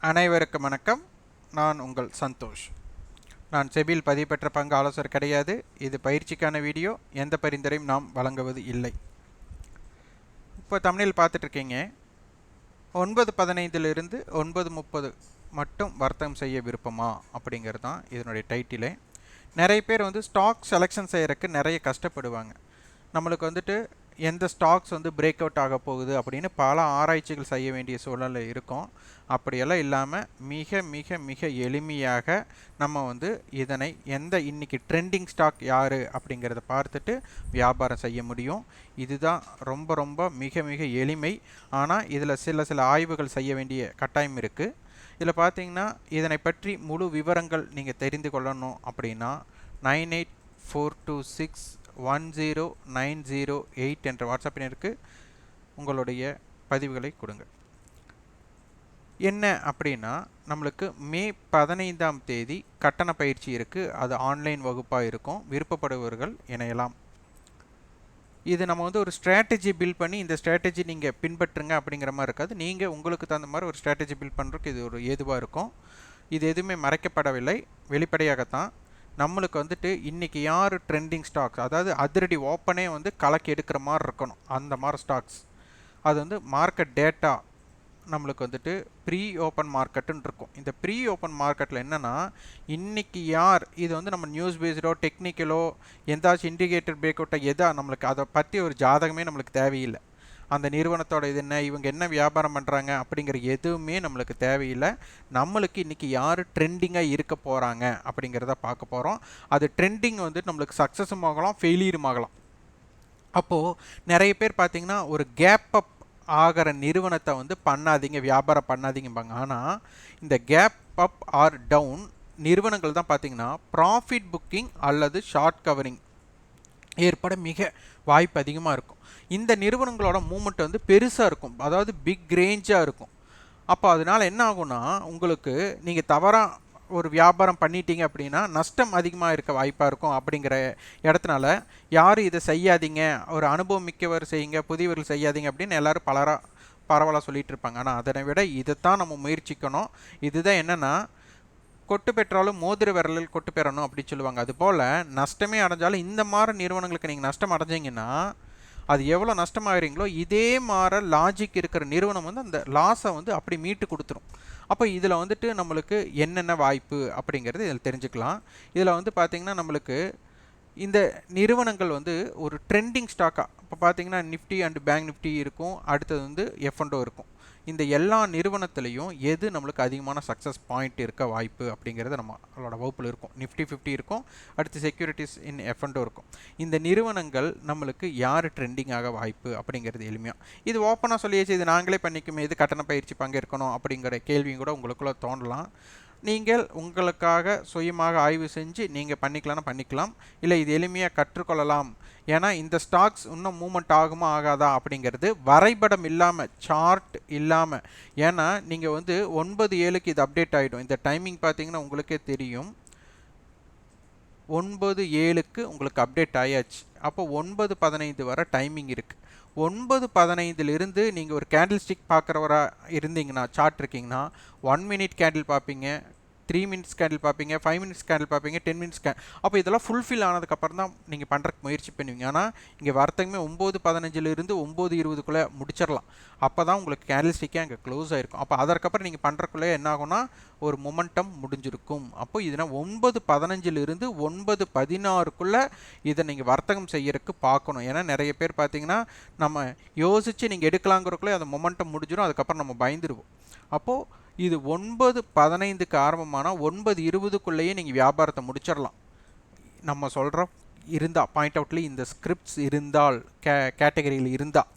அனைவருக்கும் வணக்கம். நான் உங்கள் சந்தோஷ். நான் செபியில் பதிவு பெற்ற பங்கு ஆலோசகர் கிடையாது. இது பயிற்சிக்கான வீடியோ. எந்த பரிந்துரையும் நாம் வழங்குவது இல்லை. இப்போ தமிழில் பார்த்துட்ருக்கீங்க. 9:15 9:30 மட்டும் வர்த்தகம் செய்ய விருப்பமா அப்படிங்கிறது தான் இதனுடைய டைட்டிலே. நிறைய பேர் ஸ்டாக் செலெக்ஷன் செய்கிறதுக்கு நிறைய கஷ்டப்படுவாங்க. நம்மளுக்கு எந்த ஸ்டாக்ஸ் பிரேக் அவுட் ஆக போகுது அப்படின்னு பல ஆராய்ச்சிகள் செய்ய வேண்டிய சூழலில் இருக்கும். அப்படியெல்லாம் இல்லாமல் மிக மிக மிக எளிமையாக நம்ம இதனை இன்னைக்கு ட்ரெண்டிங் ஸ்டாக் யார் அப்படிங்கிறத பார்த்துட்டு வியாபாரம் செய்ய முடியும். இதுதான் ரொம்ப ரொம்ப மிக மிக எளிமை. ஆனால் இதில் சில ஆய்வுகள் செய்ய வேண்டிய கட்டாயம் இருக்குது. இதில் பார்த்தீங்கன்னா இதனை பற்றி முழு விவரங்கள் நீங்கள் தெரிந்து கொள்ளணும் அப்படின்னா 9842610908 என்ற வாட்ஸ்அப் எண்ணிற்கு உங்களுடைய பதிவுகளை கொடுங்க. என்ன அப்படின்னா, நம்மளுக்கு மே 15ஆம் தேதி கட்டண பயிற்சி இருக்குது. அது ஆன்லைன் வகுப்பாக இருக்கும். விருப்பப்படுபவர்கள் இணையலாம். இது நம்ம ஒரு ஸ்ட்ராட்டஜி பில்ட் பண்ணி இந்த ஸ்ட்ராட்டஜி நீங்கள் பின்பற்றுங்க அப்படிங்கிற மாதிரி இருக்காது. நீங்கள் உங்களுக்கு தகுந்த மாதிரி ஒரு ஸ்ட்ராட்டஜி பில்ட் பண்ணுறதுக்கு இது ஒரு ஏதுவாக இருக்கும். இது எதுவுமே மறைக்கப்படவில்லை, வெளிப்படையாகத்தான். நம்மளுக்கு இன்றைக்கி யார் ட்ரெண்டிங் ஸ்டாக்ஸ், அதாவது அதிரடி ஓப்பனே கலக்கி எடுக்கிற மாதிரி இருக்கணும். அந்த மாதிரி ஸ்டாக்ஸ் அது மார்க்கெட் டேட்டா நம்மளுக்கு ப்ரீ ஓப்பன் மார்க்கெட்டுன்னு இருக்கும். இந்த ப்ரீ ஓப்பன் மார்க்கெட்டில் என்னென்னா, இன்றைக்கி யார் இது நம்ம நியூஸ் பேஸ்டோ டெக்னிக்கலோ எந்தாச்சும் இண்டிகேட்டர் பிரேக் அவுட்டோ எதா நம்மளுக்கு அதை பற்றி ஒரு ஜாதகமே நம்மளுக்கு தேவையில்லை. அந்த நிறுவனத்தோட இது என்ன, இவங்க என்ன வியாபாரம் பண்ணுறாங்க அப்படிங்கிற எதுவுமே நம்மளுக்கு தேவையில்லை. நம்மளுக்கு இன்றைக்கி யார் ட்ரெண்டிங்காக இருக்க போகிறாங்க அப்படிங்கிறத பார்க்க போகிறோம். அது ட்ரெண்டிங் நம்மளுக்கு சக்ஸஸும் ஆகலாம், ஃபெயிலியரும் ஆகலாம். அப்போது நிறைய பேர் பார்த்திங்கன்னா ஒரு கேப் அப் ஆகிற நிறுவனத்தை பண்ணாதீங்க, வியாபாரம் பண்ணாதீங்கம்பாங்க. ஆனால் இந்த கேப் அப் ஆர் டவுன் நிறுவனங்கள் தான் பார்த்திங்கன்னா ப்ராஃபிட் புக்கிங் அல்லது ஷார்ட் கவரிங் ஏற்பட மிக வாய்ப்பு அதிகமாக இருக்கும். இந்த நிறுவனங்களோட மூமெண்ட் பெருசாக இருக்கும், அதாவது பிக் ரேஞ்சாக இருக்கும். அப்போ அதனால் என்ன ஆகும்னா, உங்களுக்கு நீங்கள் தவறாக ஒரு வியாபாரம் பண்ணிட்டீங்க அப்படின்னா நஷ்டம் அதிகமாக இருக்க வாய்ப்பாக இருக்கும். அப்படிங்கிற இடத்துனால யாரும் இதை செய்யாதீங்க, ஒரு அனுபவம் மிக்கவர் செய்யுங்க, புதியவர்கள் செய்யாதீங்க அப்படின்னு எல்லோரும் பரவலாக சொல்லிகிட்டு இருப்பாங்க. ஆனால் அதனை விட இதைத்தான் நம்ம முயற்சிக்கணும். இதுதான் என்னென்னா, கொட்டு பெற்றாலும் மோதிர விரலில் கொட்டு பெறணும் அப்படின்னு சொல்லுவாங்க. அதுபோல் நஷ்டமே அடைஞ்சாலும் இந்த மாதிரி நிறுவனங்களுக்கு நீங்கள் நஷ்டம் அடைஞ்சிங்கன்னா அது எவ்வளோ நஷ்டமாகறீங்களோ இதே மாதிரி லாஜிக் இருக்கிற நிறுவனம் அந்த லாஸை அப்படி மீட்டு கொடுத்துரும். அப்போ இதில் நம்மளுக்கு என்னென்ன வாய்ப்பு அப்படிங்கிறது இதில் தெரிஞ்சுக்கலாம். இதில் பார்த்திங்கன்னா நம்மளுக்கு இந்த நிறுவனங்கள் ஒரு ட்ரெண்டிங் ஸ்டாக்காக இப்போ பார்த்திங்கன்னா நிஃப்டி அண்ட் பேங்க் நிஃப்டி இருக்கும், அடுத்தது F&O இருக்கும். இந்த எல்லா நிறுவனத்துலேயும் எது நம்மளுக்கு அதிகமான சக்ஸஸ் பாயிண்ட் இருக்க வாய்ப்பு அப்படிங்கிறது நம்மளோட வகுப்பில் இருக்கும். நிஃப்டி 50 இருக்கும், அடுத்து செக்யூரிட்டிஸ் இன் F&O இருக்கும். இந்த நிறுவனங்கள் நம்மளுக்கு யார் ட்ரெண்டிங்காக வாய்ப்பு அப்படிங்கிறது எளிமையாக இது ஓப்பனாக சொல்லியாச்சு. இது நாங்களே பண்ணிக்குமே, இது கட்டண பயிற்சி பங்கேற்கணும் அப்படிங்கிற கேள்வியும் கூட உங்களுக்குள்ளே தோணலாம். நீங்கள் உங்களுக்காக சுயமாக ஆய்வு செஞ்சு நீங்கள் பண்ணிக்கலாம். இல்லை இது எளிமையாக கற்றுக்கொள்ளலாம். ஏன்னா இந்த ஸ்டாக்ஸ் இன்னும் மூமெண்ட் ஆகுமா ஆகாதா அப்படிங்கிறது வரைபடம் இல்லாமல், சார்ட் இல்லாமல், ஏன்னா நீங்கள் 9:07 இது அப்டேட் ஆகிடும். இந்த டைமிங் பார்த்தீங்கன்னா உங்களுக்கே தெரியும், 9:07 உங்களுக்கு அப்டேட் ஆயாச்சு. அப்போ 9:15 வரை டைமிங் இருக்குது. 9:15 நீங்கள் ஒரு கேண்டில் ஸ்டிக் பார்க்குறவரா இருந்தீங்கன்னா, சார்ட் இருக்கீங்கன்னா 1 மினிட் கேண்டில் பார்ப்பீங்க, 3 மினிட்ஸ் கேண்டில் பார்ப்பீங்க, 5 மினிட்ஸ் கேண்டில் பார்ப்பீங்க, 10 மினிட்ஸ் அப்போ இதெல்லாம் ஃபுல்ஃபில் ஆனதுக்கப்புறம் தான் நீங்கள் பண்ணுறதுக்கு முயற்சி பண்ணுவீங்க. ஆனால் இங்கே வர்த்தகமே 9:15 9:20 முடிச்சிடலாம். அப்போ தான் உங்களுக்கு கேண்டில் ஸ்டிக்கே அங்கே க்ளோஸ் ஆகிருக்கும். அப்போ அதற்கப்புறம் நீங்கள் பண்ணுறக்குள்ளே என்ன ஆகும்னா ஒரு மொமெண்டம் முடிஞ்சிருக்கும். அப்போ இதனால் 9:15 9:16 இதை நீங்கள் வர்த்தகம் செய்யறதுக்கு பார்க்கணும். ஏன்னா நிறைய பேர் பார்த்தீங்கன்னா நம்ம யோசித்து நீங்கள் எடுக்கலாங்கிறக்குள்ளே அந்த மொமெண்டம் முடிஞ்சிடும், அதுக்கப்புறம் நம்ம பயந்துருவோம். அப்போது இது 9:15 ஆரம்பமான 9:20 நீங்கள் வியாபாரத்தை முடிச்சிடலாம். நம்ம சொல்கிற இருந்தால் பாயிண்ட் அவுட்லேயே இந்த ஸ்கிரிப்ட்ஸ் இருந்தால், கேட்டகரியில் இருந்தால்,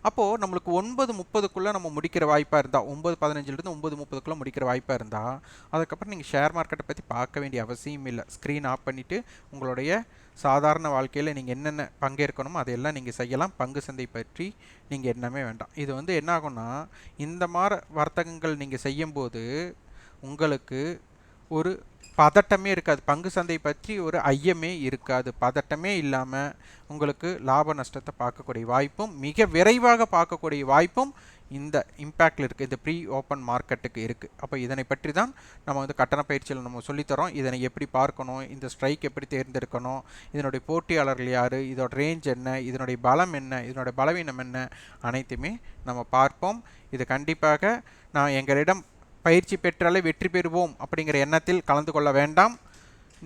அப்போது நம்மளுக்கு 9:30 நம்ம முடிக்கிற வாய்ப்பாக இருந்தால், 9:15 9:30 முடிக்கிற வாய்ப்பாக இருந்தால், அதுக்கப்புறம் நீங்கள் ஷேர் மார்க்கெட்டை பற்றி பார்க்க வேண்டிய அவசியம் இல்லை. ஸ்க்ரீன் ஆஃப் பண்ணிவிட்டு உங்களுடைய சாதாரண வாழ்க்கையில் நீங்கள் என்னென்ன பங்கேற்கணுமோ அதையெல்லாம் நீங்கள் செய்யலாம். பங்கு சந்தை பற்றி நீங்கள் என்னமே வேண்டாம். இது என்ன ஆகும்னா, இந்த மாதிரி வர்த்தகங்கள் நீங்கள் செய்யும்போது உங்களுக்கு ஒரு பதட்டமே இருக்காது. பங்கு சந்தை பற்றி ஒரு ஐயமே இருக்காது. பதட்டமே இல்லாமல் உங்களுக்கு லாப நஷ்டத்தை பார்க்கக்கூடிய வாய்ப்பும் மிக விரைவாக பார்க்கக்கூடிய வாய்ப்பும் இந்த இம்பேக்டில் இருக்குது, இந்த ப்ரீ ஓப்பன் மார்க்கெட்டுக்கு இருக்குது. அப்போ இதனை பற்றி தான் நம்ம வந்து கட்டண பயிற்சியில் நம்ம சொல்லித்தரோம். இதனை எப்படி பார்க்கணும், இந்த ஸ்ட்ரைக் எப்படி தேர்ந்தெடுக்கணும், இதனுடைய போட்டியாளர்கள் யார், இதோட ரேஞ்ச் என்ன, இதனுடைய பலம் என்ன, இதனுடைய பலவீனம் என்ன, அனைத்துமே நம்ம பார்ப்போம். இது கண்டிப்பாக நான் எங்களிடம் பயிற்சி பெற்றாலே வெற்றி பெறுவோம் அப்படிங்கிற எண்ணத்தில் கலந்து கொள்ள வேண்டாம்.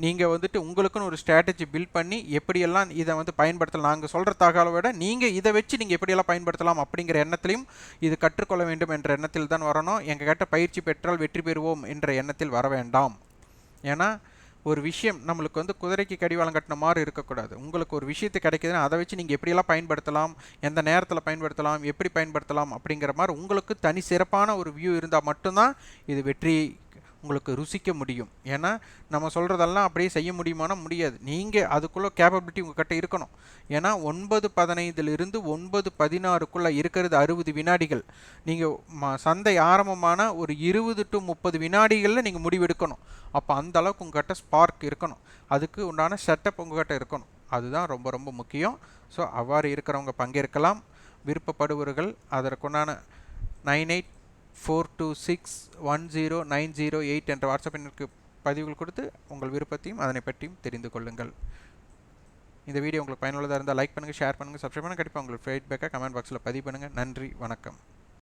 நீங்கள் வந்துட்டு உங்களுக்குன்னு ஒரு ஸ்ட்ராட்டஜி பில்ட் பண்ணி எப்படியெல்லாம் இதை வந்து பயன்படுத்தலாம், நாங்கள் சொல்கிற தகவலை விட நீங்கள் இதை வச்சு நீங்கள் எப்படியெல்லாம் பயன்படுத்தலாம் அப்படிங்கிற எண்ணத்திலையும் இது கற்றுக்கொள்ள வேண்டும் என்ற எண்ணத்தில் தான் வரணும். எங்கள் கிட்ட பயிற்சி பெற்றால் வெற்றி பெறுவோம் என்ற எண்ணத்தில் வர வேண்டாம். ஏன்னா ஒரு விஷயம் நம்மளுக்கு வந்து குதிரைக்கு கடிவாளம் கட்டின மாதிரி இருக்கக்கூடாது. உங்களுக்கு ஒரு விஷயத்து கிடைக்குதுன்னா அதை வச்சு நீங்கள் எப்படியெல்லாம் பயன்படுத்தலாம், எந்த நேரத்தில் பயன்படுத்தலாம், எப்படி பயன்படுத்தலாம் அப்படிங்கிற மாதிரி உங்களுக்கு தனி சிறப்பான ஒரு வியூ இருந்தால் மட்டும்தான் இது வெற்றி உங்களுக்கு ருசிக்க முடியும். ஏன்னா நம்ம சொல்கிறதெல்லாம் அப்படியே செய்ய முடியுமானா முடியாது. நீங்கள் அதுக்குள்ளே கேப்பபிலிட்டி உங்கள்கிட்ட இருக்கணும். ஏன்னா 9:15 9:16 இருக்கிறது 60 வினாடிகள். நீங்கள் சந்தை ஆரம்பமான ஒரு 20 to 30 வினாடிகளில் நீங்கள் முடிவெடுக்கணும். அப்போ அந்த அளவுக்கு உங்கள்கிட்ட ஸ்பார்க் இருக்கணும், அதுக்கு உண்டான செட்டப் உங்கள்கிட்ட இருக்கணும். அதுதான் ரொம்ப ரொம்ப முக்கியம். ஸோ அவ்வாறு இருக்கிறவங்க பங்கேற்கலாம். விருப்பப்படுவர்கள் அதற்குண்டான 9842610908 என்ற வாட்ஸ்அப் எண்ணிற்கு பதிவுகள் கொடுத்து உங்கள் விருப்பத்தையும் அதனை பற்றியும் தெரிந்து கொள்ளுங்கள். இந்த வீடியோ உங்களுக்கு பயனுள்ளதாக இருந்தால் லைக் பண்ணுங்கள், ஷேர் பண்ணுங்கள், சப்ஸ்கிரைப் பண்ணுங்கள். கண்டிப்பாக உங்களுக்கு ஃபீட்பேக்காக கமெண்ட் பாக்ஸில் பதிவு பண்ணுங்கள். நன்றி, வணக்கம்.